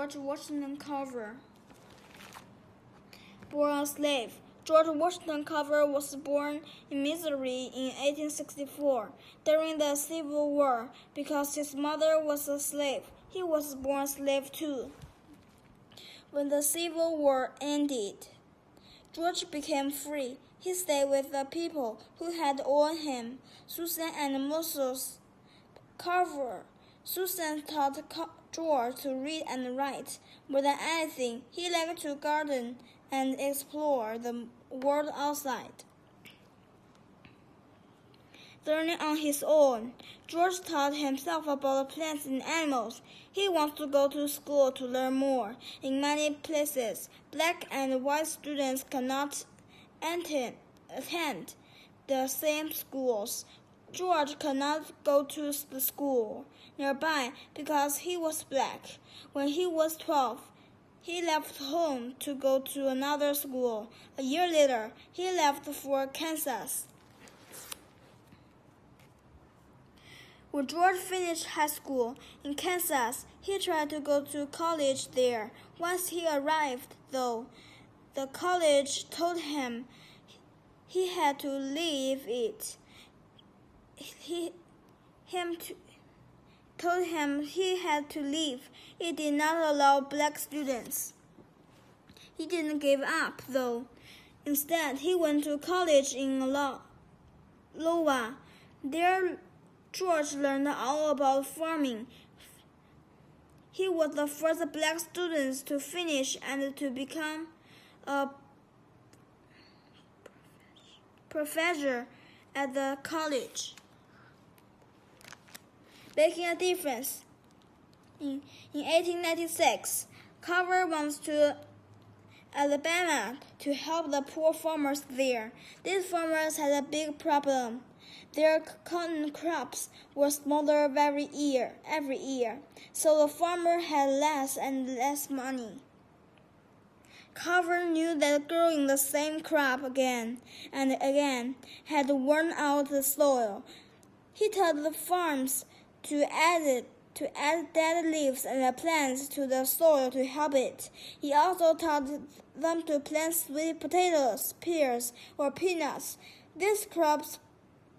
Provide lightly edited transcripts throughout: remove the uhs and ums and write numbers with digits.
George Washington Carver. Born a slave. George Washington Carver was born in Missouri in 1864 during the Civil War. Because his mother was a slave, he was born a slave too. When the Civil War ended, George became free. He stayed with the people who had owned him, Susan and Moses Carver. Susan taught George to read and write. More than anything, he liked to garden and explore the world outside. Learning on his own, George taught himself about plants and animals. He wants to go to school to learn more. In many places, black and white students cannot attend the same schools. George could not go to the school nearby because he was black. When he was 12, he left home to go to another school. A year later, he left for Kansas. When George finished high school in Kansas, he tried to go to college there. Once he arrived, though, the college told him he had to leave it. Told him he had to leave. It did not allow black students. He didn't give up, though. Instead, he went to college in Iowa. There, George learned all about farming. He was the first black student to finish and to become a professor at the college, making a difference. In 1896, Carver went to Alabama to help the poor farmers there. These farmers had a big problem. Their cotton crops were smaller every year, so the farmer had less and less money. Carver knew that growing the same crop again and again had worn out the soil. He taught the farms to add dead leaves and plants to the soil to help it. He also taught them to plant sweet potatoes, pears, or peanuts. These crops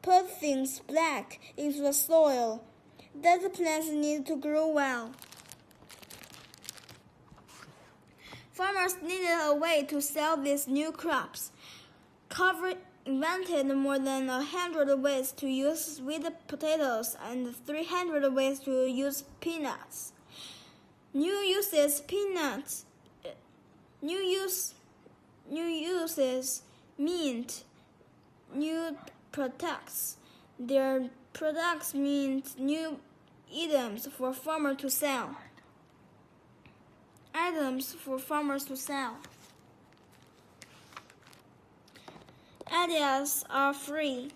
put things black into the soil that the plants need to grow well. Farmers needed a way to sell these new crops. Carver invented more than 100 ways to use sweet potatoes and 300 ways to use peanuts. New uses meant new products. Their products meant new items for farmers to sell. Ideas are free.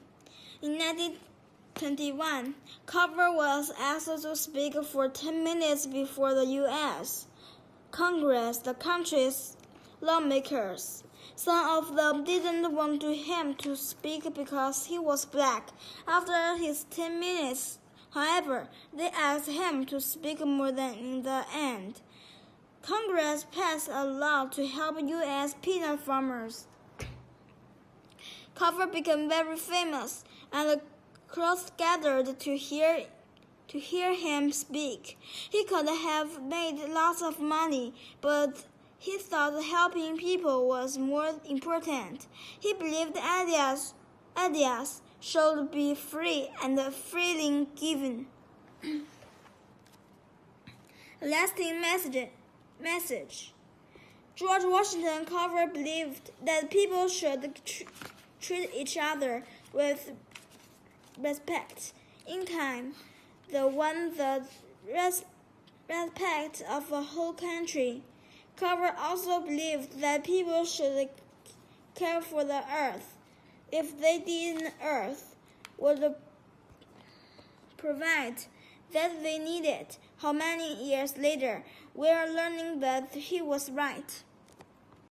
In 1921, Carver was asked to speak for 10 minutes before the U.S. Congress, the country's lawmakers. Some of them didn't want him to speak because he was black. After his 10 minutes, however, they asked him to speak more than in the end. Congress passed a law to help U.S. peanut farmers. Carver became very famous, and the crowds gathered to hear him speak. He could have made lots of money, but he thought helping people was more important. He believed ideas should be free and freely given. Lasting message. George Washington Carver believed that people should treat each other with respect. In time, the respect of a whole country. Carver also believed that people should care for the earth. If they didn't, earth would provide that they needed. How many years later, we are learning that he was right.